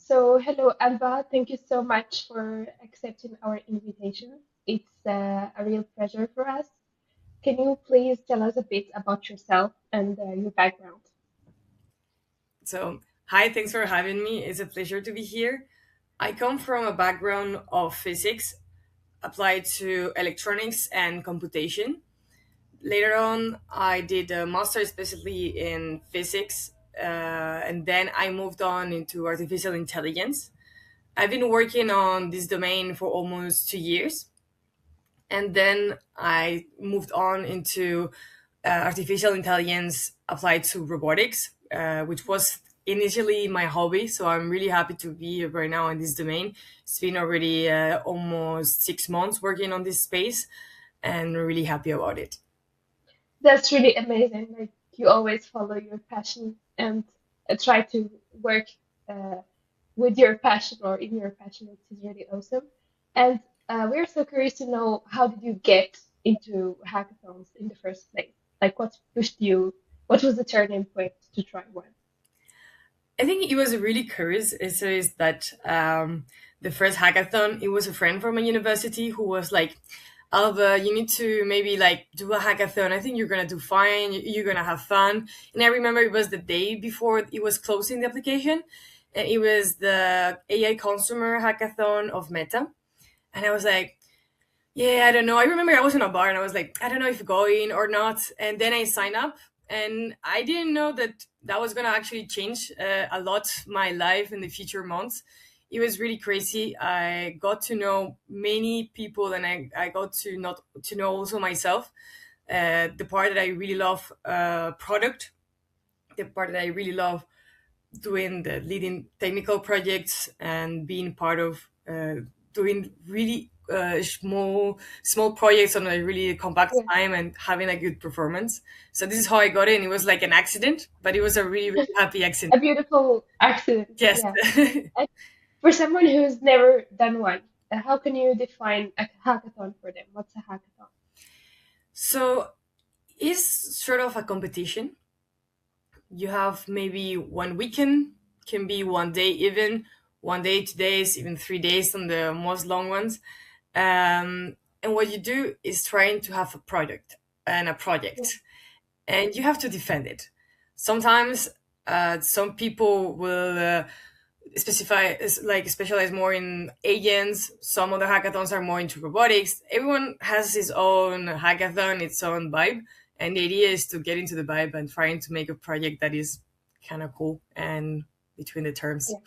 So, hello, Alba. Thank you so much for accepting our invitation. It's a real pleasure for us. Can you please tell us a bit about yourself and your background? So, hi, thanks for having me. It's a pleasure to be here. I come from a background of physics applied to electronics and computation. Later on, I did a master especially in physics, and then I moved on into artificial intelligence. I've been working on this domain for almost 2 years, and then I moved on into artificial intelligence applied to robotics, which was initially my hobby. So I'm really happy to be right now in this domain. It's been already almost 6 months working on this space, and really happy about it. That's really amazing. Like you always follow your passion and try to work uh, with your passion or in your passion, which is really awesome. And we're so curious to know how did you get into hackathons in the first place? Like what pushed you? What was the turning point to try one? I think it was really curious. Is that the first hackathon? It was a friend from a university who was like, "Alba, you need to maybe like do a hackathon. I think you're gonna do fine. You're gonna have fun." And I remember it was the day before it was closing the application, and it was the AI consumer hackathon of Meta. And I was like, yeah, I don't know. I remember I was in a bar and I was like, I don't know if going or not. And then I signed up, and I didn't know that that was going to actually change a lot my life in the future months. It was really crazy. I got to know many people, and I got to not to know also myself. The part that I really love product, the part that I really love doing the leading technical projects and being part of doing really small projects on a really compact Yeah, time and having a good performance. So this is how I got in. It was like an accident, but it was a really, really happy accident. a beautiful accident. Yes. Yeah. And for someone who's never done one, how can you define a hackathon for them? What's a hackathon? So it's sort of a competition. You have maybe one weekend, can be one day, even 1 day, 2 days, even 3 days on the most long ones. And what you do is trying to have a product and a Yeah. project, and you have to defend it. Sometimes some people will like specialize more in agents. Some other hackathons are more into robotics. Everyone has his own hackathon, its own vibe, and the idea is to get into the vibe and trying to make a project that is kind of cool and between the terms. Yeah.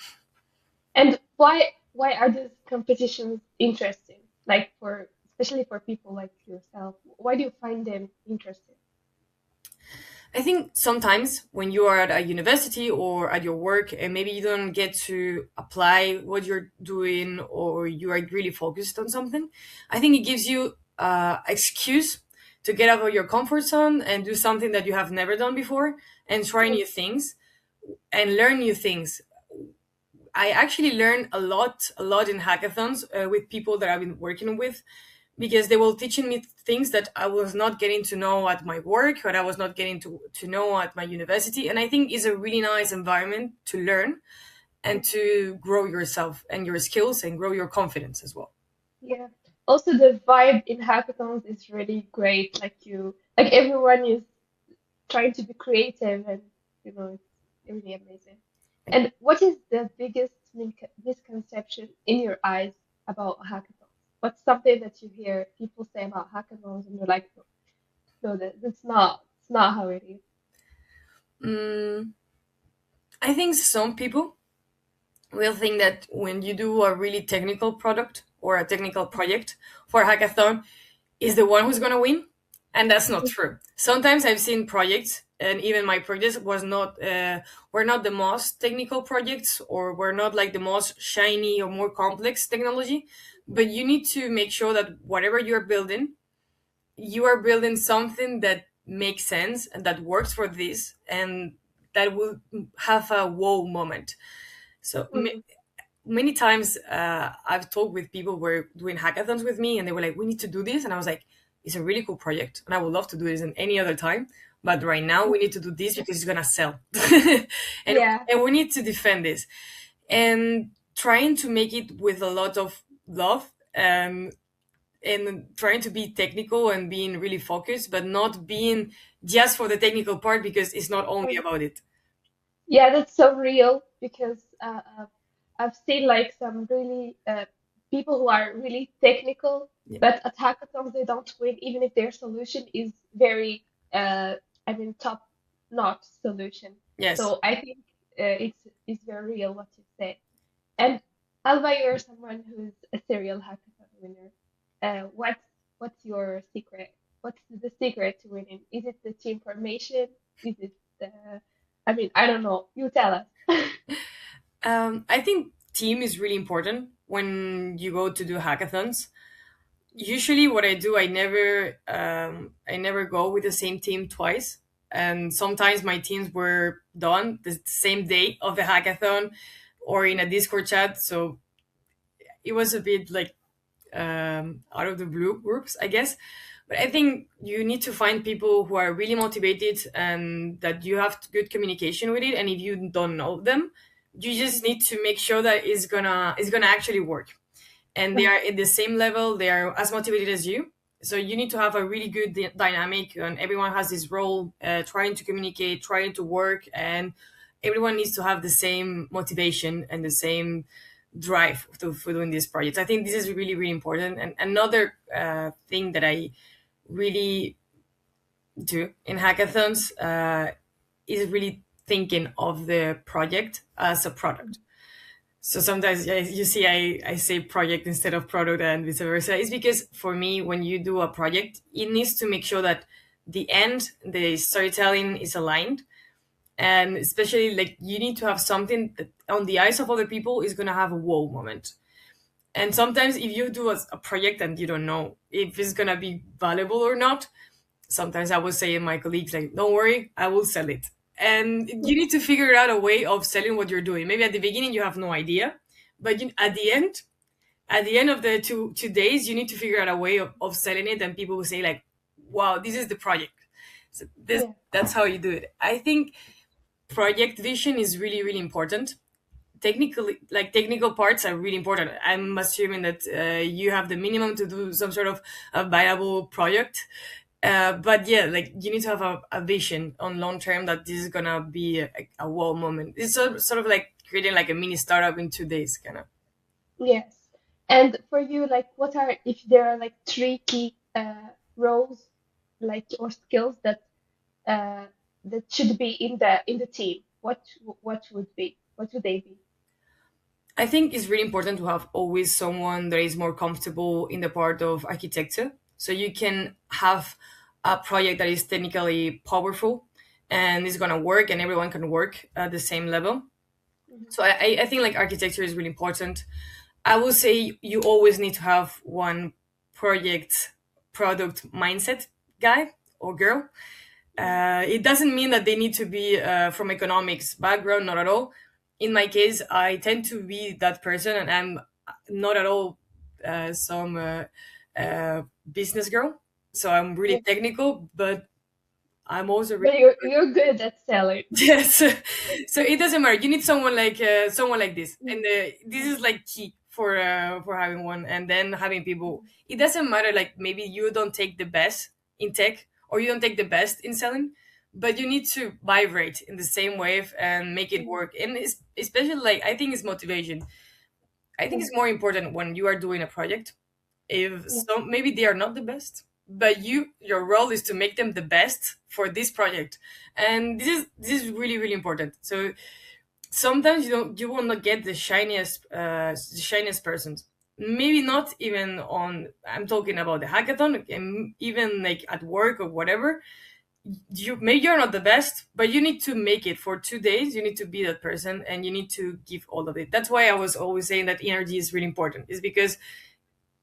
And why are these competitions interesting? Like for especially for people like yourself, why do you find them interesting? I think sometimes when you are at a university or at your work and maybe you don't get to apply what you're doing or you are really focused on something, I think it gives you excuse to get out of your comfort zone and do something that you have never done before and try Yeah. new things and learn new things. I actually learned a lot in hackathons with people that I've been working with because they were teaching me things that I was not getting to know at my work or I was not getting to know at my university. And I think it's a really nice environment to learn and to grow yourself and your skills and grow your confidence as well. Yeah. Also, the vibe in hackathons is really great. Like everyone is trying to be creative, and it's really amazing. And what is the biggest misconception in your eyes about hackathons? What's something that you hear people say about hackathons, and you're like, no, no, it's not how it is. Mm, I think some people will think that when you do a really technical product or a technical project for a hackathon, is the one who's going to win, and that's not true. Sometimes I've seen projects, and even my projects was not were not the most technical projects or were not like the most shiny or more complex technology, but you need to make sure that whatever you're building, you are building something that makes sense and that works for this and that will have a wow moment. So Mhm. many times I've talked with people who were doing hackathons with me and they were like, we need to do this. And I was like, it's a really cool project and I would love to do this in any other time. But right now we need to do this because it's going to sell. and, Yeah, and we need to defend this. and trying to make it with a lot of love, and trying to be technical and being really focused, but not being just for the technical part, because it's not only Mm. about it. Yeah, that's so real because I've seen like some really people who are really technical, Yeah. but at hackathons they don't win, even if their solution is very, I mean, top-notch solution. Yes. So I think it's very real what you said. And Alba, you're someone who's a serial hackathon winner. What's your secret? What's the secret to winning? Is it the team formation? Is it the, I mean, I don't know. You tell us. I think team is really important when you go to do hackathons. Usually what I do, I never go with the same team twice. And sometimes my teams were done the same day of the hackathon or in a Discord chat. So it was a bit like out of the blue groups, I guess. But I think you need to find people who are really motivated and that you have good communication with it. And if you don't know them, you just need to make sure that it's gonna actually work, and they Uh-huh. are at the same level, they are as motivated as you. So you need to have a really good dynamic, and everyone has this role, trying to communicate, trying to work, and everyone needs to have the same motivation and the same drive for doing this project. I think this is really, really important. And another thing that I really do in hackathons is really thinking of the project as a product. So sometimes, yeah, you see, I say project instead of product and vice versa. It's because for me, when you do a project, it needs to make sure that the end, the storytelling is aligned. And especially like you need to have something that on the eyes of other people is going to have a wow moment. And sometimes if you do a project and you don't know if it's going to be valuable or not, sometimes I would say to my colleagues, like, don't worry, I will sell it. And you need to figure out a way of selling what you're doing. Maybe at the beginning you have no idea, but at the end of the two days, you need to figure out a way of selling it, and people will say like, wow, this is the project. So Yeah. that's how you do it. I think project vision is really, really important. Technically, like technical parts are really important. I'm assuming that you have the minimum to do some sort of a viable project, but yeah, like you need to have a vision on long term that this is gonna be a wow moment. It's sort of like creating like a mini startup in 2 days, kind of. Yes. And for you, like, what are, if there are like three key roles, like, or skills uh that should be in the team, what would be? What would they be? I think it's really important to have always someone that is more comfortable in the part of architecture. So you can have a project that is technically powerful and is going to work and everyone can work at the same level. Mhm. So I think like architecture is really important. I would say you always need to have one project product mindset guy or girl. Mhm. It doesn't mean that they need to be from economics background, not at all. In my case, I tend to be that person, and I'm not at all some business girl. So I'm really Yeah. technical, but I'm also really But you're good at selling. yes. So it doesn't matter. You need someone like this, and Mm. this Mm. is like key for having one, and then having people. It doesn't matter. Like maybe you don't take the best in tech, or you don't take the best in selling, but you need to vibrate in the same wave and make it Mm. work. And it's, especially like I think it's motivation. I think Yeah. it's more important when you are doing a project, if Yeah. so maybe they are not the best, but your role is to make them the best for this project. And this is really, really important. So sometimes you will not get the shiniest persons, maybe not even on, I'm talking about the hackathon, and even like at work or whatever. Maybe you're not the best, but you need to make it for 2 days. You need to be that person and you need to give all of it. That's why I was always saying that energy is really important, is because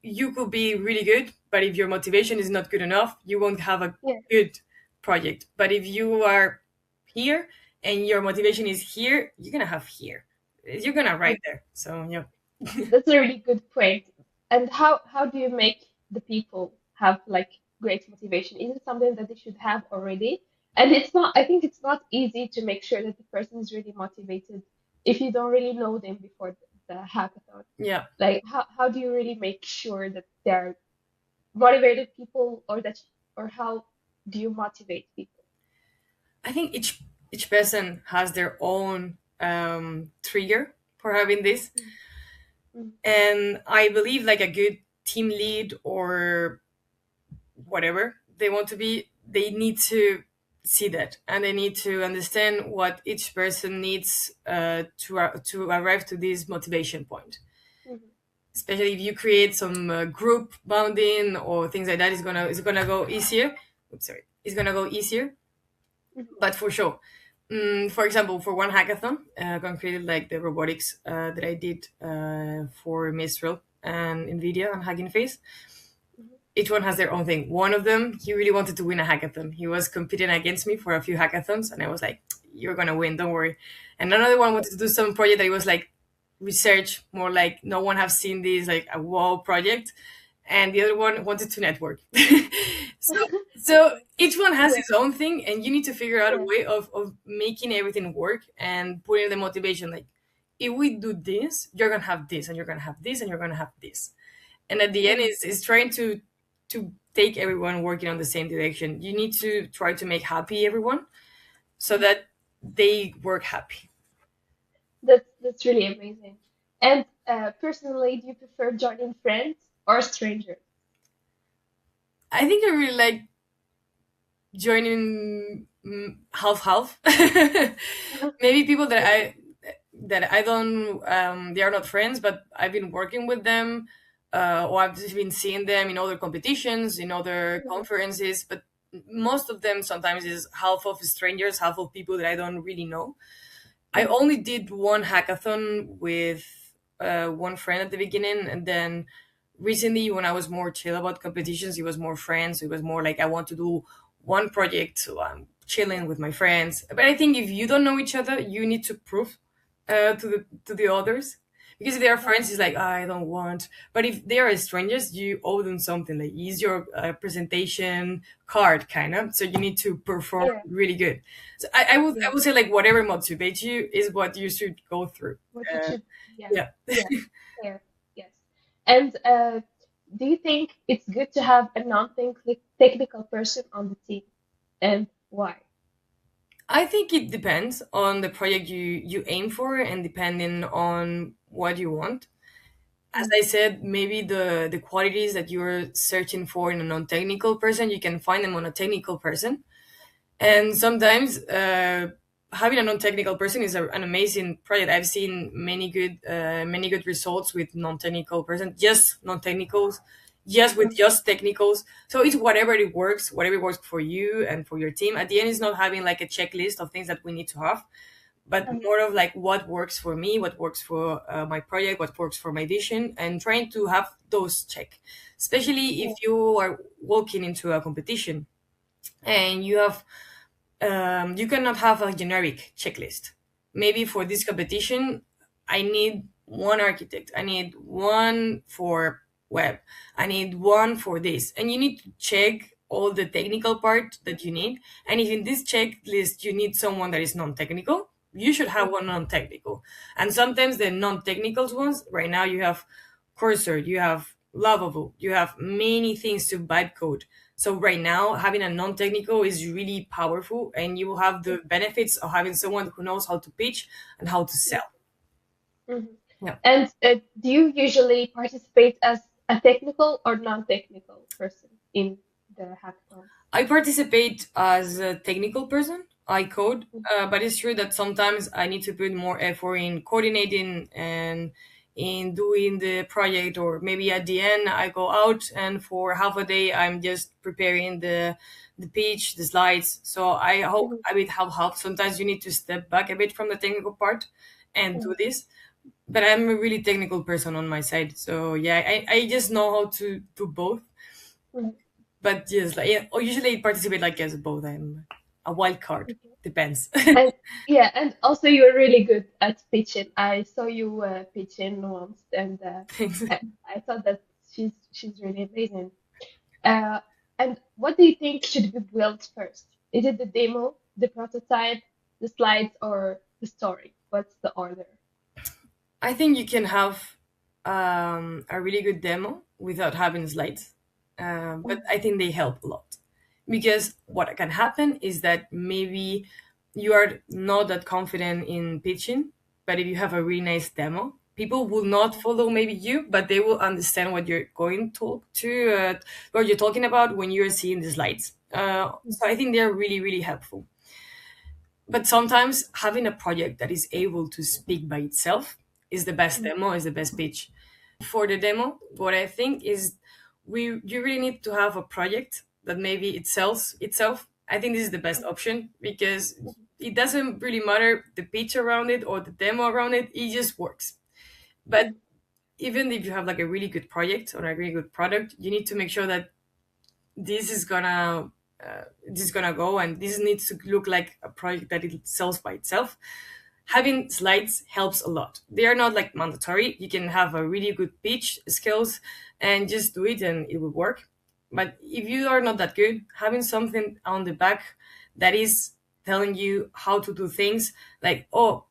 you could be really good, but if your motivation is not good enough, you won't have a Yeah. good project. But if you are here and your motivation is here, you're gonna have here. You're gonna Yeah. right there. So yeah. That's a really good point. And how do you make the people have like great motivation? Is it something that they should have already? And it's not, I think it's not easy to make sure that the person is really motivated if you don't really know them before the hackathon? Yeah. Like how do you really make sure that they're motivated people, or or how do you motivate people? I think each person has their own trigger for having this, Mm, mm, and I believe like a good team lead or whatever they want to be, they need to see that, and they need to understand what each person needs to arrive to this motivation point. mhm, Especially if you create some group bonding or things like that, it's gonna go easier. Oops, sorry, it's gonna go easier. mhm, But for sure, for example, for one hackathon, concretely like the robotics that I did for Mistral and Nvidia and Hugging Face, mhm, each one has their own thing. One of them, he really wanted to win a hackathon. He was competing against me for a few hackathons, and I was like, "You're gonna win, don't worry." And another one wanted to do some project that was like research, more like no one have seen this, like a wow project. And the other one wanted to network. so, so each one has yeah, his own thing, and you need to figure out a yeah, way of making everything work and putting the motivation. Like, if we do this, you're gonna have this, and you're gonna have this, and you're gonna have this. And at the end, mhm, is trying to take everyone working on the same direction. You need to try to make happy everyone so mhm. that they work happy. That's really amazing. And personally, do you prefer joining friends or strangers? I think I really like joining half half. Maybe people that I don't they are not friends, but I've been working with them, or I've just been seeing them in other competitions, in other Mhm, conferences. But most of them sometimes is half of strangers, half of people that I don't really know. I mhm, only did one hackathon with one friend at the beginning, and then recently, when I was more chill about competitions, it was more friends. It was more like I want to do one project, so I'm chilling with my friends. But I think if you don't know each other, you need to prove to the others. Because if they are friends, it's like, "Ah, I don't want." But if they are strangers, you owe them something. Like, use your presentation card, kind of. So you need to perform yeah, really good. So yeah. I would say like whatever motivates you is what you should go through. What you Uh, should, yeah, yeah. yeah, fair, yes. And do you think it's good to have a non-technical person on the team, and why? I think it depends on the project you aim for and depending on what you want. As Mm, I said, maybe the qualities that you're searching for in a non-technical person, you can find them on a technical person. And sometimes having a non-technical person is an amazing project. I've seen many good results with non-technical person, just non-technicals, just with mm, just technicals. So it's whatever works for you and for your team. At the end, it's not having like a checklist of things that we need to have, but mm, more of like what works for me, what works for my project, what works for my vision, and trying to have those check. Especially if yeah, you are walking into a competition and you have you cannot have a generic checklist. Maybe for this competition, I need one architect, I need one for web, I need one for this. And you need to check all the technical part that you need. And if in this checklist you need someone that is non technical, you should have mm, one non technical. And sometimes the non technical ones, right now you have Cursor, you have Lovable, you have many things to vibe code. So right now, having a non-technical is really powerful, and you will have mm, the benefits of having someone who knows how to pitch and how to yeah, sell. mhm. Yeah, And do you usually participate as a technical or non-technical person in the hackathons? I participate as a technical person. I code, Mm, but it's true that sometimes I need to put more effort in coordinating and in doing the project, or maybe at the end I go out and for half a day I'm just preparing the pitch, the slides. So I hope mhm, a bit half. Sometimes you need to step back a bit from the technical part and do mhm, this. But I'm a really technical person on my side, so yeah, I just know how to do both. mhm. But yes, like, yeah, or usually I participate like as both. I'm a wild card. Okay. Depends. And yeah, and also you're really good at pitching. I saw you pitching once, and Thanks. I thought that she's really amazing. Uh, and what do you think should be built first? Is it the demo, the prototype, the slides, or the story? what's the order? I think you can have a really good demo without having slides, but Mhm. I think they help a lot because what can happen is that maybe you are not that confident in pitching, but if you have a really nice demo, people will not follow maybe you, but they will understand what you're going to what you're talking about when you're seeing the slides. So I think they're really really helpful. But sometimes having a project that is able to speak by itself is the best Mhm. demo, is the best pitch. For the demo, what I think is you really need to have a project that maybe it sells itself. I think this is the best option because it doesn't really matter the pitch around it or the demo around it, it just works. But Mhm. even if you have like a really good project or a really good product, you need to make sure that this is gonna this is gonna go and this needs to look like a project that it sells by itself. Having slides helps a lot. They are not like mandatory. You can have a really good pitch skills and just do it and it will work. But if you are not that good, having something on the back that is telling you how to do things, like, oh,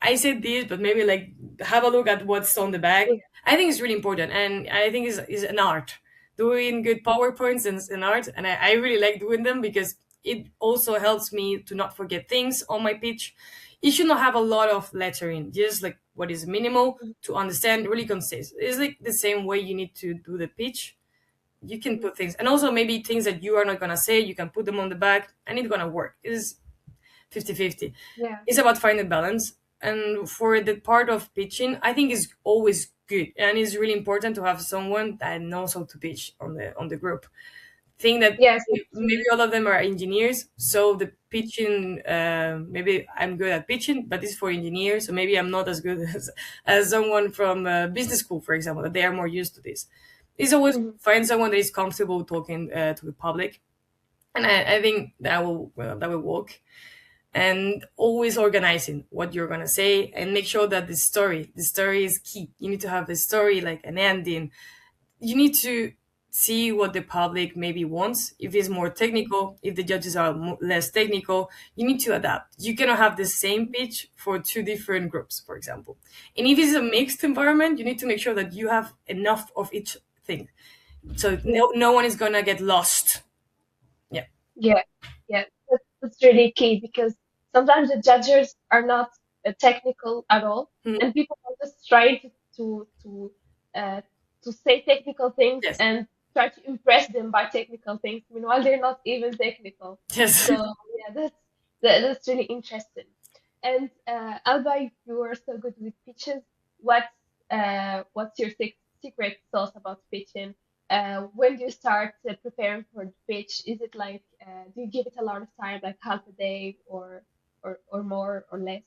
I said this, but maybe like have a look at what's on the back. Yeah. I think it's really important, and I think is an art. Doing good PowerPoints is an art, and I really like doing them because it also helps me to not forget things on my pitch. You should not have a lot of lettering, just like what is minimal Mhm. to understand, really concise. It's like the same way you need to do the pitch. You can Mhm. put things, and also maybe things that you are not gonna say, you can put them on the back, and it's gonna work. It's 50-50. Yeah. It's about finding balance. And for the part of pitching, I think it's always good and it's really important to have someone that knows how to pitch on the group. Think that Yes, it's maybe really. all of them are engineers, so the pitching maybe I'm good at pitching, but it's for engineers, so maybe I'm not as good as someone from business school, for example, that they are more used to this. It's always Mhm. find someone that is comfortable talking to the public, and I think that will work, and always organizing what you're going to say and make sure that the story is key. You need to have the story like an ending. You need to see what the public maybe wants. If it's more technical, if the judges are less technical, you need to adapt. You cannot have the same pitch for two different groups, for example. And if it's a mixed environment, you need to make sure that you have enough of each thing, so Yeah. no one is going to get lost. Yeah. Yeah, yeah, that's really key because sometimes the judges are not technical at all, Mhm. and people are just trying to uh, to say technical things Yes. and try to impress them by technical things. Meanwhile, they're not even technical. Yes. So yeah, that's really interesting. And Alba, you are so good with pitches. What's your secret sauce about pitching? When do you start preparing for the pitch? Is it like do you give it a lot of time, like half a day or more or less?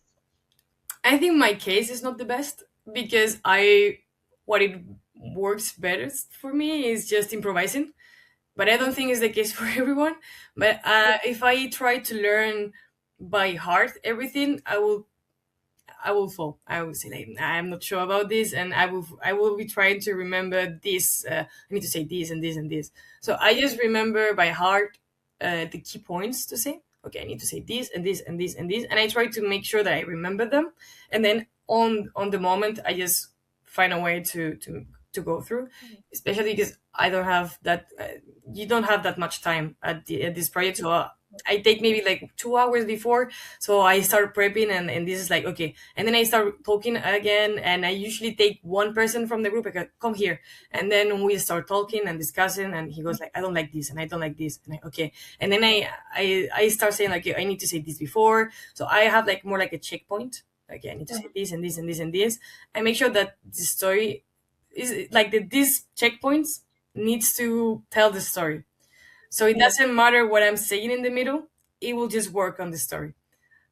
I think my case is not the best because I what it works better for me is just improvising. But I don't think it's the case for everyone. But Yeah. if I try to learn by heart everything, I will fall. I will say like I'm not sure about this, and I will be trying to remember this. I need to say this and this and this. So I just remember by heart the key points to say. Okay, I need to say this and this and this and this, and I try to make sure that I remember them, and then on the moment I just find a way to go through. Mhm. Especially because I don't have that. You don't have that much time at this project, so. I take maybe like 2 hours before, so I start prepping, and this is like okay, and then I start talking again, and I usually take one person from the group. I go, come here, and then we start talking and discussing, and he goes like, I don't like this, and I don't like this, and okay, and then I start saying like, I need to say this before, so I have like more like a checkpoint. Okay, I need to say Mhm. this and this and this and this. I make sure that the story is like these checkpoints needs to tell the story, so it Yeah. doesn't matter what I'm saying in the middle, it will just work on the story.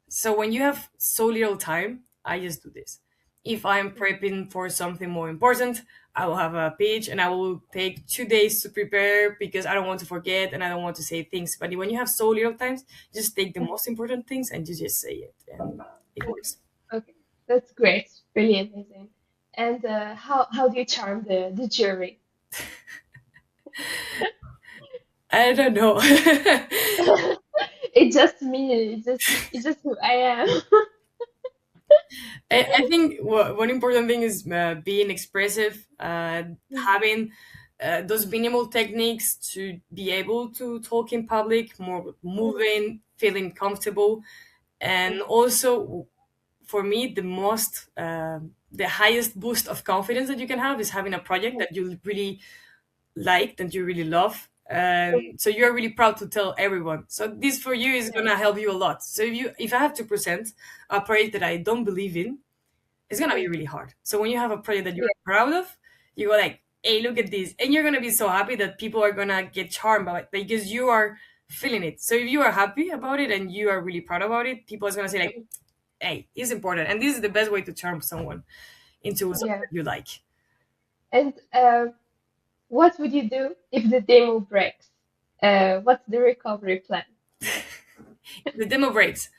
So when you have so little time, I just do this. If I'm prepping for something more important, I will have a page and I will take 2 days to prepare because I don't want to forget and I don't want to say things. But when you have so little time, just take the Mhm. most important things and you just say it, and it Okay. works. Okay. That's great. Really amazing. And how do you charm the jury? I don't know. It's just me. It's just who I am. I think one important thing is being expressive, Mhm. having those minimal techniques to be able to talk in public, more Mhm. moving, feeling comfortable, and Mhm. also for me the highest boost of confidence that you can have is having a project that you really like, that you really love. Mhm. So you're really proud to tell everyone. So this for you is Yeah. gonna help you a lot. So if I have to present a project that I don't believe in, it's gonna be Mhm. really hard. So when you have a project that you're Yeah. proud of, you go like, "Hey, look at this," and you're gonna be so happy that people are gonna get charmed by it because you are feeling it. So if you are happy about it and you are really proud about it, people are gonna say like, Mhm. "Hey, it's important," and this is the best way to charm someone into something Yeah. that you like. And what would you do if the demo breaks? What's the recovery plan? The demo breaks.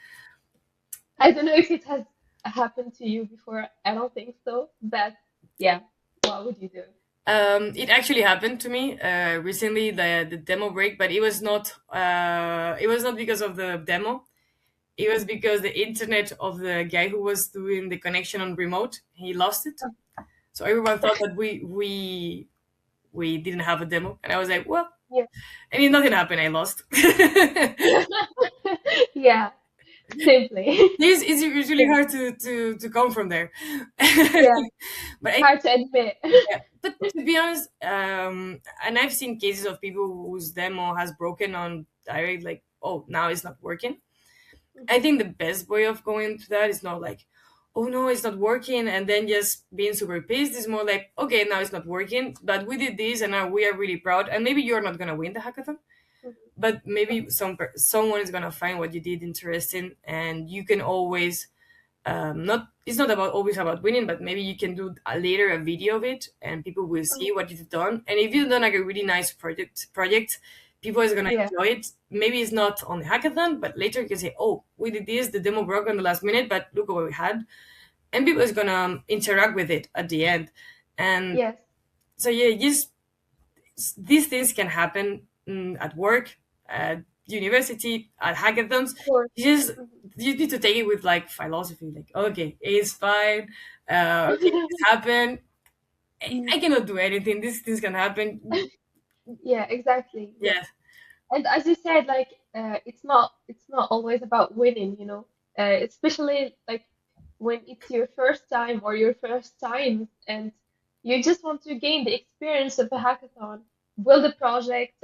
I don't know if it has happened to you before. I don't think so. But yeah, what would you do? It actually happened to me recently, the demo break, but it was not because of the demo. It was because the internet of the guy who was doing the connection on remote, he lost it. So everyone thought that we didn't have a demo, and I was like, well, Yeah. I mean, nothing happened. I lost. It's Yeah, simply. it's really Yeah. hard to come from there. Yeah. But I Hard to admit. yeah, but to be honest, and I've seen cases of people whose demo has broken on direct, like, oh, now it's not working. I Mhm. think the best way of going to that is not like, oh no, it's not working, and then just being super pissed. It's more like, okay, now it's not working, but we did this, and now we are really proud. And maybe you're not gonna win the hackathon, Mhm. but maybe someone is gonna find what you did interesting, and you can always not it's not about always about winning, but maybe you can do later a video of it and people will Mhm. see what you've done. And if you've done like a really nice project, people is gonna Yeah. enjoy it. Maybe it's not on the hackathon, but later you can say, oh, we did this, the demo broke on the last minute, but look what we had. And people is gonna interact with it at the end. And Yes. so yeah, just these things can happen at work, at university, at hackathons. Of course. You just Mhm. you need to take it with like philosophy, like okay, it's fine. Okay, this happened. I Mhm. cannot do anything. These things can happen. Yeah, exactly. Yeah. Yes, And as you said, like it's not always about winning. Especially like when it's your first time or your first time, and you just want to gain the experience of a hackathon, build a project,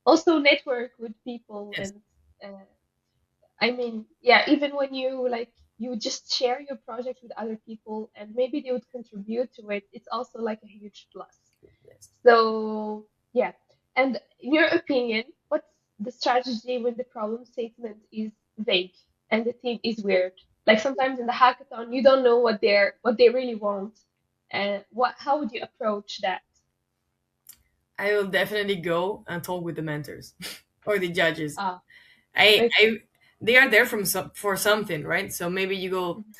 also network with people, yes, and uh, I mean, yeah, even when you just share your project with other people, and maybe they would contribute to it, it's also like a huge plus. yes. So, yeah. And in your opinion, what's the strategy when the problem statement is vague and the theme is weird? Like sometimes in the hackathon, you don't know what they really want. And how would you approach that? I will definitely go and talk with the mentors or the judges. Ah, I okay. they are there for something, right? So maybe you go. Mhm.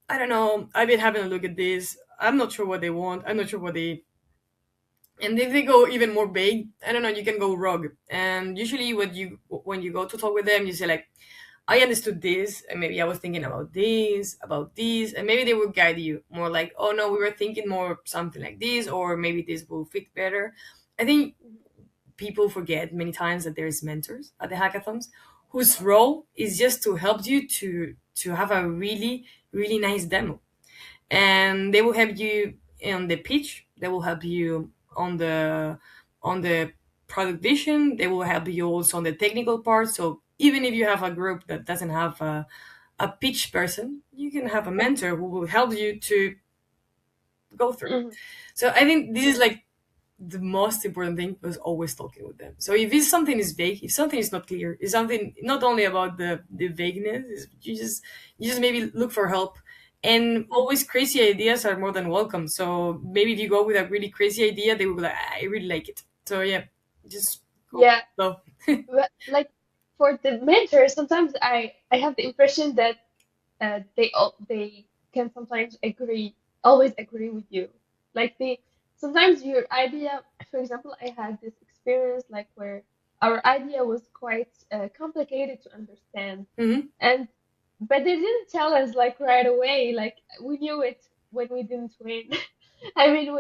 I don't know. I've been having a look at this. I'm not sure what they want. I'm not sure what they. And if they go even more vague, I don't know, you can go rogue. And usually, when you go to talk with them, you say like, "I understood this, and maybe I was thinking about this," and maybe they will guide you more like, "Oh no, we were thinking more something like this, or maybe this will fit better." I think Mhm. people forget many times that there's mentors at the hackathons whose role is just to help you to have a really nice demo, and they will help you on the pitch, they will help you on the product vision, they will help you also on the technical part. So even if you have a group that doesn't have a pitch person, you can have a mentor who will help you to go through. Mhm. So I think this is Yeah. like the most important thing was always talking with them. So if it's something is vague, if something is not clear, it's something not only about the vagueness, you just maybe look for help. And Mhm. always crazy ideas are more than welcome. So maybe if you go with a really crazy idea, they will be like, "Ah, I really like it." So yeah, just go. Yeah. So But like for the mentors, sometimes I have the impression that they can sometimes always agree with you. Like they sometimes your idea, for example, I had this experience like where our idea was quite complicated to understand, mhm. and but they didn't tell us like right away. Like we knew it when we didn't win. I mean,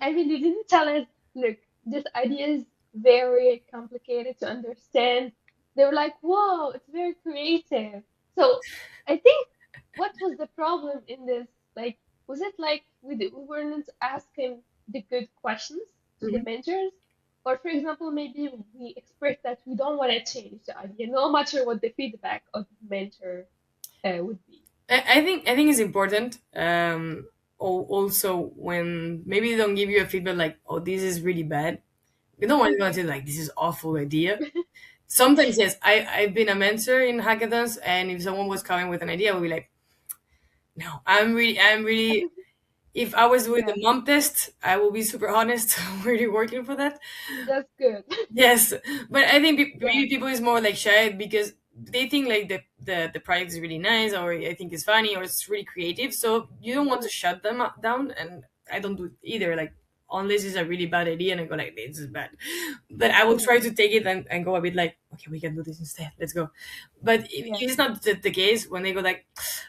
I mean, they didn't tell us, look, this idea is very complicated to understand. They were like, whoa, it's very creative. So I think what was the problem in this? Like, was it like we weren't asking the good questions to the Mhm. mentors? Or, for example, maybe we express that we don't want to change the idea, no matter what the feedback of the mentor would be. I think it's important. Also, when maybe they don't give you a feedback like, "Oh, this is really bad," you don't want to say like, "This is awful idea." Sometimes, yes, I've been a mentor in hackathons, and if someone was coming with an idea, I would be like, "No, I'm really. If I was doing Yeah, the mom test, I will be super honest. I'm really working for that. that's good. Yes, but I think Yeah. maybe people is more like shy because they think like the project is really nice, or I think it's funny, or it's really creative. So you don't want Mm, to shut them down, and I don't do it either. Like unless it's a really bad idea, and I go like, this is bad. But I will mhm. try to take it and go a bit like, okay, we can do this instead. Let's go. But if Yeah. it's not the case when they go like,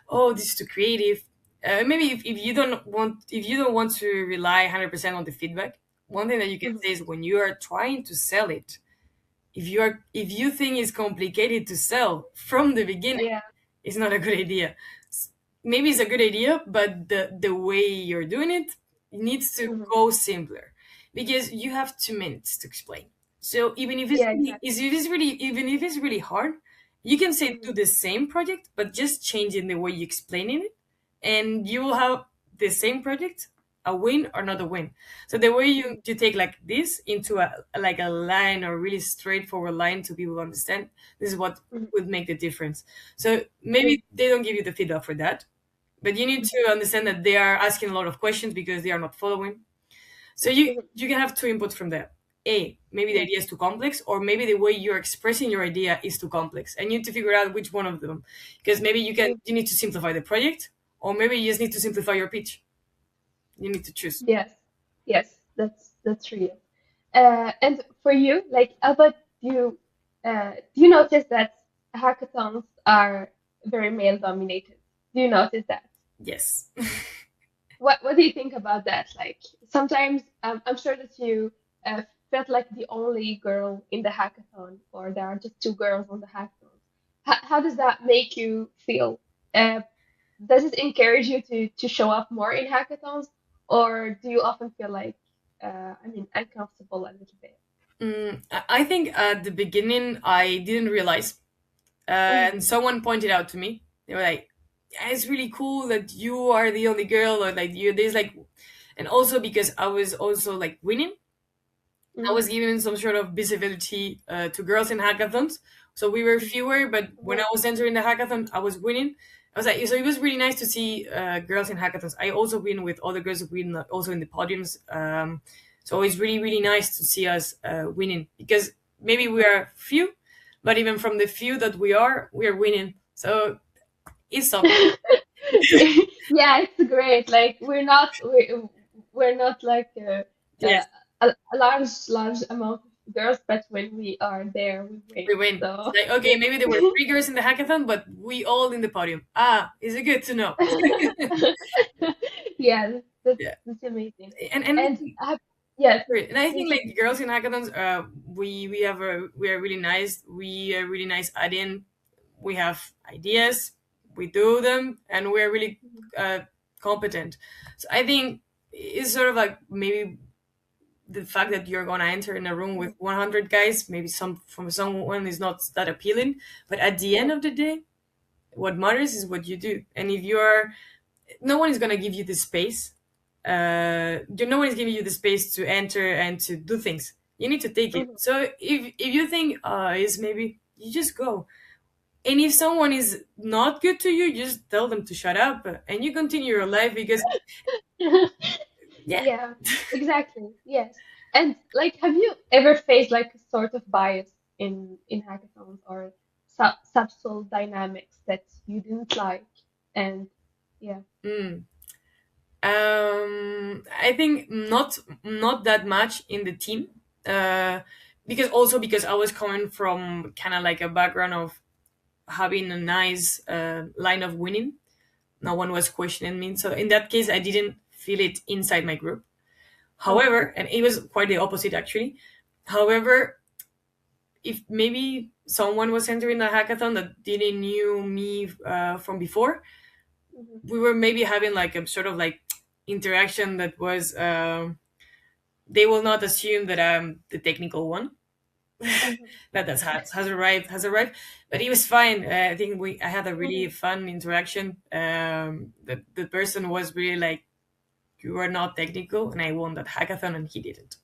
oh, this is too creative. Maybe if you don't want to rely 100% on the feedback, one thing that you can Mhm. say is when you are trying to sell it, if you think it's complicated to sell from the beginning, Yeah. it's not a good idea. Maybe it's a good idea, but the way you're doing it needs to Mhm. go simpler because you have 2 minutes to explain. So Yeah, exactly. even if it's really hard, you can say Mhm. do the same project, but just changing the way you explain it, and you will have the same project, a win or not a win. So the way Mhm. you take like this into a line or really straightforward line to people understand, this is what Mhm. would make the difference. So Yeah. maybe they don't give you the feedback for that, but you need Mhm. to understand that they are asking a lot of questions because they are not following. So Mhm. you can have 2 inputs from there. Maybe the Yeah. idea is too complex, or maybe the way you're expressing your idea is too complex, and you need to figure out which one of them. Because maybe Mhm. you need to simplify the project, or maybe you just need to simplify your pitch. You need to choose. Yes. Yes. That's real. And for you, like Alba, do you notice that hackathons are very male dominated? Do you notice that? Yes. What do you think about that? Like sometimes I'm sure that you uh, felt like the only girl in the hackathon, or there are just two girls on the hackathon. How does that make you feel? Uh, does it encourage you to show up more in hackathons, or do you often feel like I mean uncomfortable a little bit? I think at the beginning I didn't realize, Mhm, and someone pointed out to me. They were like, "Yeah, it's really cool that you are the only girl," or like you. There's like, and also because I was also like winning, I mhm, was giving some sort of visibility to girls in hackathons. So we were fewer, but when mhm, I was entering the hackathon, I was winning. I was like, so it was really nice to see girls in hackathons. I also win with other girls who win also in the podiums. So it's really, really nice to see us winning because maybe we are few, but even from the few that we are winning. So it's something. mhm. Yeah, it's great. Like we're not like Yes, a large amount of girls, but when we are there, we win. we win. It's So like, okay, yeah. maybe there were 3 girls in the hackathon, but we all in the podium. Ah, is it good to know? Yeah, Yeah. that's amazing. And And yes, great. And I please think like girls in hackathons, we are really nice. We are really nice at in. We have ideas, we do them, and we're really continue. uh, competent. So I think it's sort of like maybe the fact that you're gonna enter in a room with Mhm. 100 guys, maybe some from someone is not that appealing. But at the end Yeah. of the day, what matters is what you do. And if you're no one is going to give you the space. No one is giving you the space to enter and to do things. You need to take it. Mhm. So if you think is maybe you just go. And if someone is not good to you, just tell them to shut up and you continue your life because yeah. Yeah, exactly. Yes. And like, have you ever faced like a sort of bias in hackathons or subtle dynamics that you didn't like? And yeah. Mm. I think not that much in the team. Uh, because I was coming from kind of like a background of having a nice line of winning. No one was questioning me. So in that case, I didn't feel it inside my group. Mm-hmm. However, and it was quite the opposite actually. However, if maybe someone was entering a hackathon that didn't knew me from before, Mm-hmm. we were maybe having like a sort of like interaction that was they will not assume that I'm the technical one. Mm-hmm. That has arrived, but it was fine. I think I had a Mm-hmm. really fun interaction. The person was really like, you are not technical, and I won that hackathon and he didn't.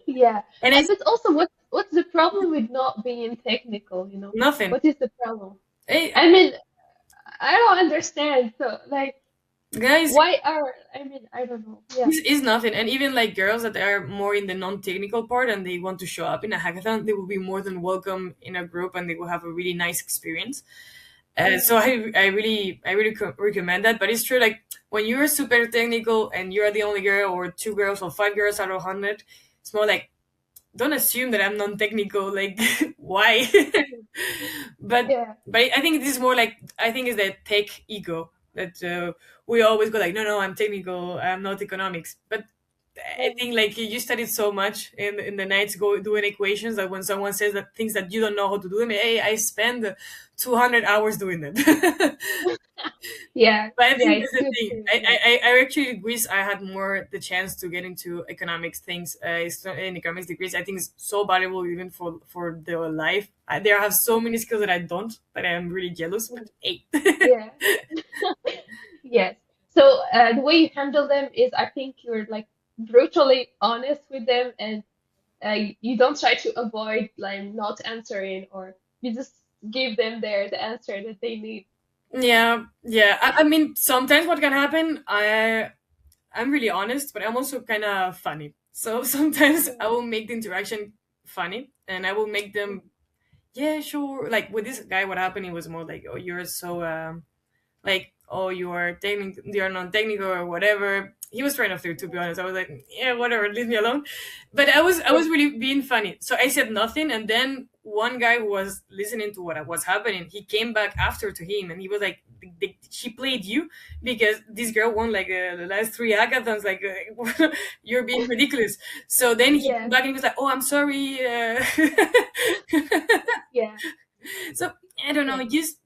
Yeah. And And it's but also what's the problem with not being technical, you know? nothing. What is the problem? Hey, I mean, I don't understand. So like guys, why are I mean, I don't know. Yeah. is nothing. And even like girls that are more in the non-technical part and they want to show up in a hackathon, they will be more than welcome in a group and they will have a really nice experience. So Mm-hmm. I really recommend that. But it's true, like when you're super technical and you're the only girl or two girls or five girls out of 100, it's more like, don't assume that I'm non-technical. Like, why? Mm-hmm. but Yeah. but I think this is more like, I think it's that tech ego that we always go like, no, no, I'm technical, I'm not economics. But I Mm-hmm. think like you studied so much in the nights go doing equations that when someone says that things that you don't know how to do them, hey, I spend 200 hours doing that. Yeah. But I Yeah, think it's that's the good thing. to yeah. I actually wish I had more the chance to get into economics things, in economics degrees. I think it's so valuable even for the life. There have so many skills that I don't, that I am really jealous. But Mhm. hey, Yeah. Yes. So the way you handle them is, I think you're like brutally honest with them, and you don't try to avoid like not answering, or you just give them the answer that they need. yeah, yeah. I mean, sometimes what can happen, I'm really honest, but I'm also kind of funny. So sometimes I Mm, will make the interaction funny, and I will make mm, them, yeah, sure. Like with this guy, what happened? It was more like, oh, you're so like, oh, you're non-technical or whatever. He was trying to flirt, to be honest. I was like, yeah, whatever, leave me alone. But I was yeah. really being funny, so I said nothing. And then one guy who was listening to what was happening, he came back after to him and he was like, she played you because this girl won like the last three hackathons, like you're being ridiculous. So then he came Yeah. back and he was like, oh, I'm sorry. Yeah. So I don't Yeah. know, just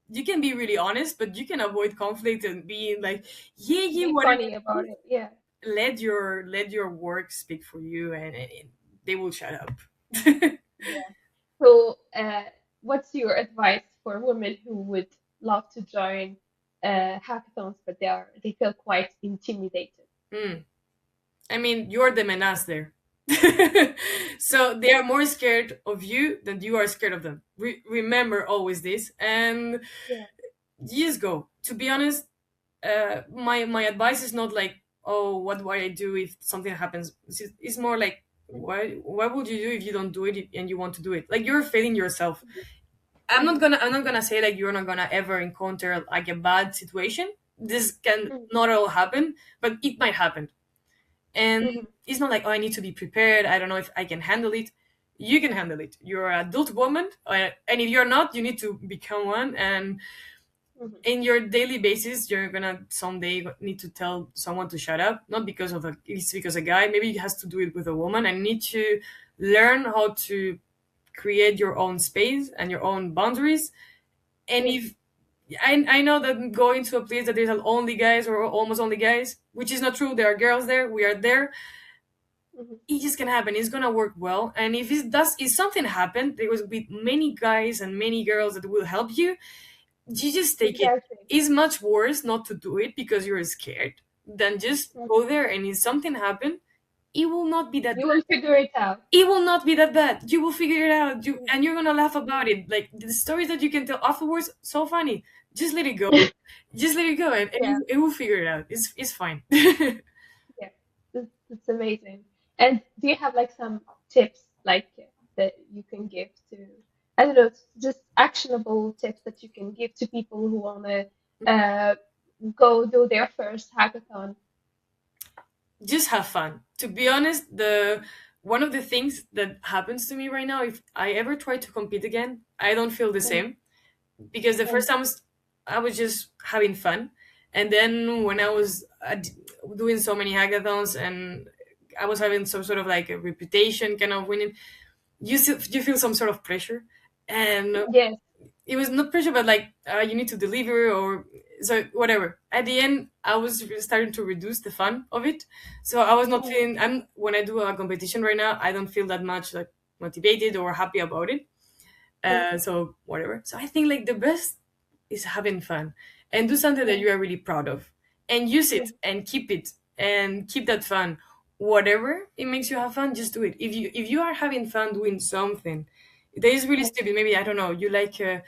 you can be really honest, but you can avoid conflict and be like, yeah, yeah, Be whatever. funny about it. Yeah. Let your work speak for you, and they will shut up. Yeah. So, what's your advice for women who would love to join hackathons, but they feel quite intimidated? Hmm. I mean, you're the menace there. So they are more scared of you than you are scared of them. Remember always this, and Yeah. just go. To be honest, my advice is not like, oh, what do I do if something happens. It's more like, what would you do if you don't do it and you want to do it? Like, you're failing yourself. Mm-hmm. I'm not gonna say like you're not gonna ever encounter like a bad situation. This can Mm-hmm. not all happen, but it might happen. And Mm-hmm. it's not like, oh, I need to be prepared, I don't know if I can handle it. You can handle it. You're an adult woman, and if you're not, you need to become one. And Mm-hmm. in your daily basis, you're gonna someday need to tell someone to shut up, not because of it's because a guy, maybe it has to do it with a woman, and need to learn how to create your own space and your own boundaries. And Mm-hmm. if I know that going to a place that there's only guys or almost only guys, which is not true, there are girls there, we are there, Mm-hmm. it just can happen. It's gonna work well. And if something happened, there will be many guys and many girls that will help you. You just take it. Exactly. It's much worse not to do it because you're scared than just Mm-hmm. go there, and if something happened, it will not be that You bad. will figure it out. It will not be that bad. You will figure it out. And you're gonna laugh about Mm-hmm. it. Like the stories that you can tell afterwards, so funny. Just let it go. Just let it go, and Yeah. it will figure it out. It's fine. Yeah, Yeah. That's amazing. And do you have like some tips like that you can give to, I don't know, just actionable tips that you can give to people who wanna uh go do their first hackathon? just have fun. To be honest, the one of the things that happens to me right now, if I ever try to compete again, I don't feel the Mm, same, because the first mm, times I was just having fun, and then when I was doing so many hackathons and I was having some sort of like a reputation kind of winning, you feel some sort of pressure, and yes. it was not pressure, but like you need to deliver or so whatever. At the end, I was starting to reduce the fun of it, so I was not Mm, feeling. I'm when I do a competition right now, I don't feel that much like motivated or happy about it. mm, So whatever. So I think like the best is having fun and do something that mm, you are really proud of and use it mm, and keep that fun. Whatever it makes you have fun, just do it. If you are having fun doing something that is really mm, stupid, maybe I don't know, you like a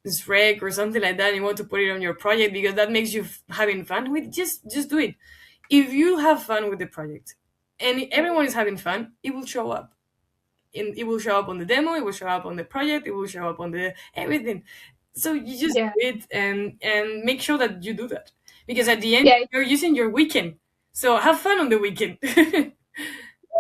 Shrek or something like that, and you want to put it on your project because that makes you having fun with, just do it. If you have fun with the project and mm. everyone is having fun, it will show up. It will show up on the demo, it will show up on the project, it will show up on the everything. So you just Yeah. do it and make sure that you do that, because at the end Yeah, you're using your weekend, so have fun on the weekend.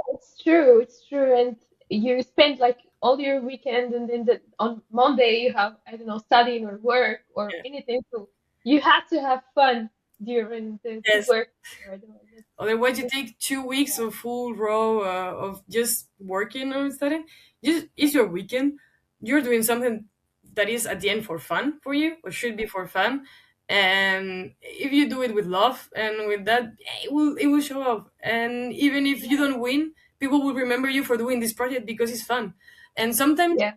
it's true. It's true. And you spend like all your weekend, and then on Monday you have, I don't know, studying or work or Yeah. anything. So you have to have fun during the Yes. work. Otherwise, Otherwise, you that's, take 2 weeks yeah. of full row of just working or studying. Just it's your weekend. You're doing something that is at the end for fun for you, or should be for fun. And if you do it with love and with that, it will show up. And even if you don't win, people will remember you for doing this project because it's fun. And sometimes Yeah.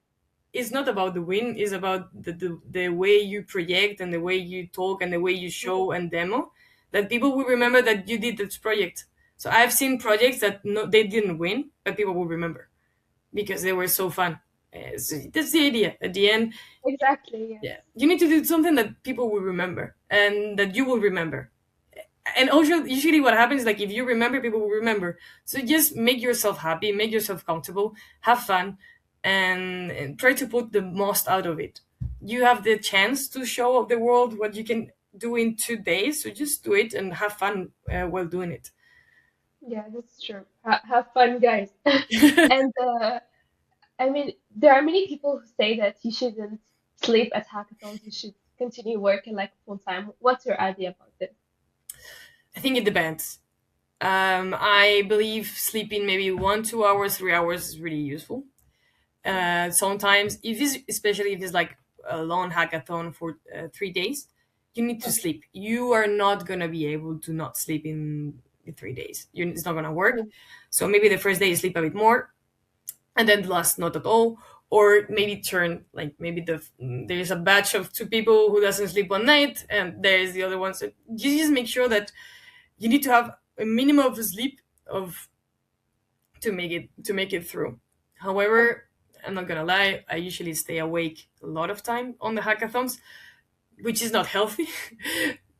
it's not about the win, it's about the way you project and the way you talk and the way you show and demo, that people will remember that you did this project. So I've seen projects that no, they didn't win, but people will remember because they were so fun. So that's the idea at the end. Exactly. Yes. Yeah, you need to do something that people will remember and that you will remember. And also usually what happens, like if you remember, people will remember. So just make yourself happy, make yourself comfortable, have fun, and try to put the most out of it. You have the chance to show the world what you can do in 2 days, so just do it and have fun while doing it. Yeah, that's true. Have fun, guys. And I mean, there are many people who say that you shouldn't sleep at hackathons. You should continue working like full time. What's your idea about this? I think it depends. I believe sleeping maybe 1 2 hours 3 hours is really useful. Sometimes if it's, especially if it's like a long hackathon for 3 days, you need to Mm, sleep. You are not gonna be able to not sleep in 3 days. It's not gonna work. mm, So maybe the first day you sleep a bit more, and then the last not at all. Or maybe turn, like maybe there's a batch of two people who doesn't sleep one night and there's the other one. So you just make sure that you need to have a minimum of sleep of to make it through. mm. However, I'm not gonna lie, I usually stay awake a lot of time on the hackathons, which is not healthy.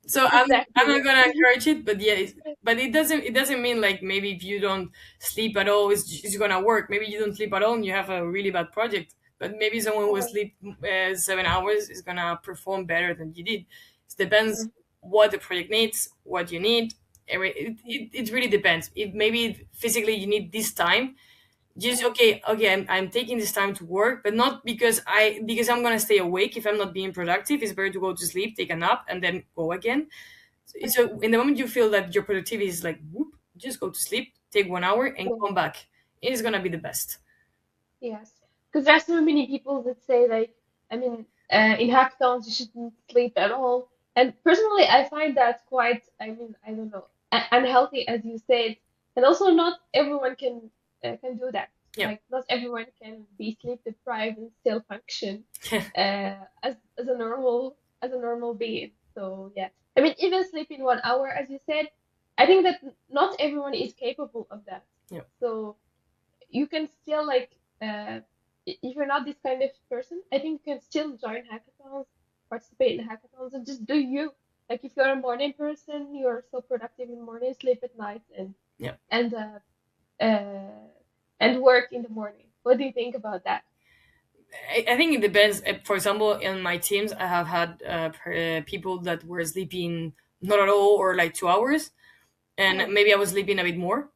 So I'm Exactly. not gonna encourage it, but yeah, but it doesn't mean like maybe if you don't sleep at all, it's gonna work. Maybe you don't sleep at all and you have a really bad project, but maybe someone who Mm, sleep 7 hours is gonna perform better than you did. It depends mm, what the project needs, what you need. It really depends. If maybe physically you need this time, just okay, I'm taking this time to work, but not because I'm gonna stay awake. If I'm not being productive, it's better to go to sleep, take a nap, and then go again. mm. So in the moment you feel that your productivity is like whoop, just go to sleep, take 1 hour and Yeah. come back. It is gonna be the best. Yes, because there are so many people that say like, I mean, in hackathons you shouldn't sleep at all. And personally, I find that quite, I mean, I don't know, unhealthy as you said. And also, not everyone can do that. Yeah. Like, not everyone can be sleep deprived and still function as a normal being. So yeah, I mean, even sleeping 1 hour, as you said, I think that not everyone is capable of that. Yeah. So you can still like if you're not this kind of person, I think you can still join hackathons, participate in hackathons, and just do you. Like if you're a morning person, you're so productive in the morning, sleep at night, Yeah. and uh, uh, and work in the morning. What do you think about that? I think it depends. For example, in my teams, I have had people that were sleeping not at all or like 2 hours, and Mm, maybe I was sleeping a bit more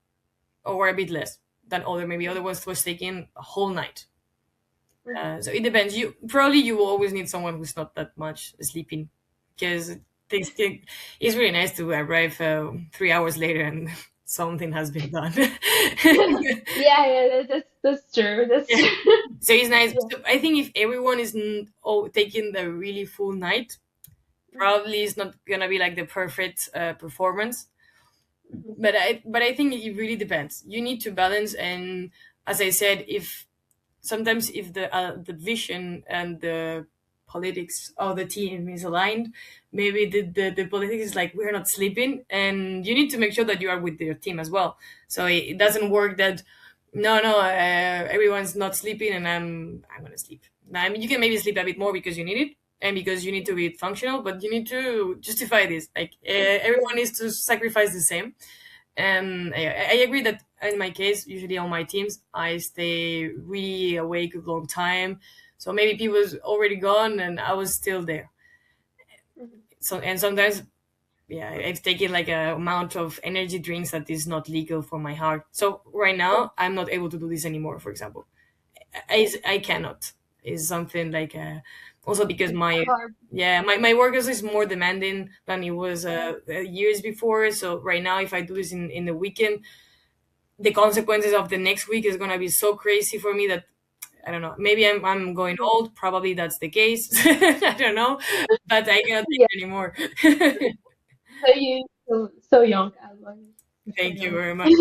or a bit less. than other. Maybe other ones was taking a whole night. Mhm. So it depends. You will always need someone who's not that much sleeping, because it's really nice to arrive 3 hours later and something has been done. Yeah, yeah, that's true. That's Yeah. true. So it's nice. Yeah. So I think if everyone is taking the really full night, Mhm. probably it's not gonna be like the perfect performance. Mhm. But I think it really depends. You need to balance, and as I said, if sometimes if the vision and the politics of the team is aligned, maybe the politics is like we're not sleeping, and you need to make sure that you are with your team as well. So it doesn't work that no, everyone's not sleeping and I'm gonna sleep. Now, I mean, you can maybe sleep a bit more because you need it and because you need to be functional, but you need to justify this. Like everyone Yeah. needs to sacrifice the same. And I agree that in my case, usually on my teams, I stay really awake a long time. So maybe people was already gone and I was still there. Mhm. So and sometimes, yeah, I've taken like a amount of energy drinks that is not legal for my heart. So right Oh, now, I'm not able to do this anymore. For example, I cannot. Is something like also because it's my hard. yeah my work is more demanding than it was years before. So right now, if I do this in the weekend, the consequences of the next week is gonna be so crazy for me that I don't know. Maybe I'm going Yeah. old. Probably that's the case. I don't know, but I cannot take Yeah. it anymore. So you so young, Alba. You're so Thank you young. very much.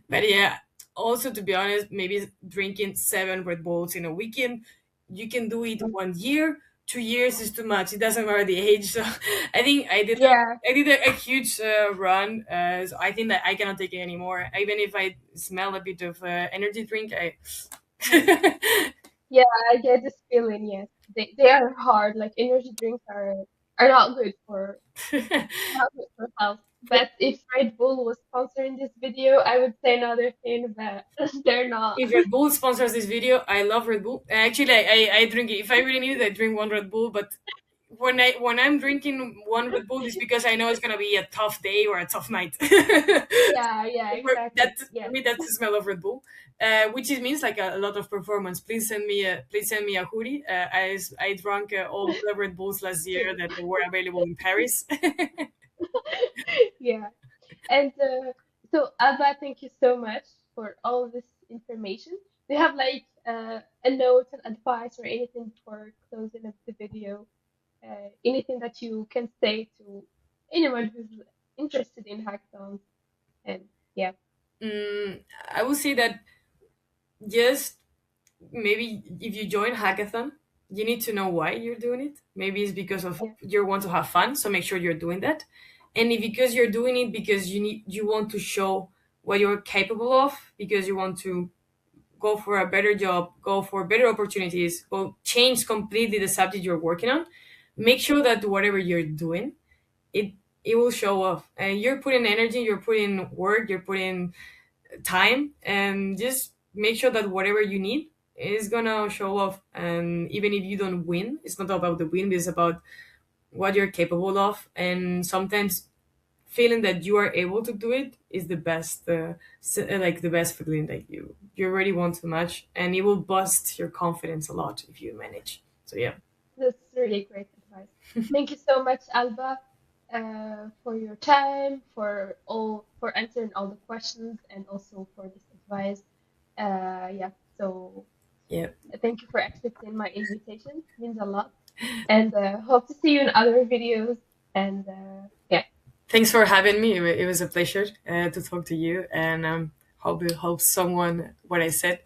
But yeah, also to be honest, maybe drinking 7 Red Bulls in a weekend, you can do it 1 year. 2 years is too much. It doesn't matter the age. So I think Yeah. I did a huge run. So I think that I cannot take it anymore. Even if I smell a bit of energy drink, I Mhm. Yeah, I get this feeling, yes. They are hard. Like energy drinks are not good for health. But if Red Bull was sponsoring this video, I would say another thing, but they're not. if Red Bull sponsors this video, I love Red Bull. Actually, I drink it. If I really need it, I drink one Red Bull. But when I'm drinking one Red Bull, it's because I know it's gonna be a tough day or a tough night. Yeah, yeah, exactly. That Yeah. for me, that's the smell of Red Bull, which it means like a lot of performance. Please send me a hoodie. I drank all the Red Bulls last year that were available in Paris. Yeah. And so, Alba, thank you so much for all this information. Do you have like a note, an advice, or anything before closing up the video? Anything that you can say to anyone who's interested in hackathons? And yeah, I will say that just maybe if you join hackathon, you need to know why you're doing it. Maybe it's because of yeah, you want to have fun, so make sure you're doing that. And if because you're doing it because you want to show what you're capable of, because you want to go for a better job, go for better opportunities, go change completely the subject you're working on, make sure that whatever you're doing, it it will show off. And you're putting energy, you're putting work, you're putting time, and just make sure that whatever you need is gonna show off. And even if you don't win, it's not about the win, it's about what you're capable of. And sometimes feeling that you are able to do it is the best like the best feeling that you already want so much, and it will boost your confidence a lot if you manage. So yeah. that's really great advice. Thank you so much, Alba, for your time, for answering all the questions, and also for this advice. Yeah, so Yeah, thank you for accepting my invitation. Means a lot. And hope to see you in other videos. And yeah, thanks for having me. It was a pleasure to talk to you, and hope it helps someone what I said.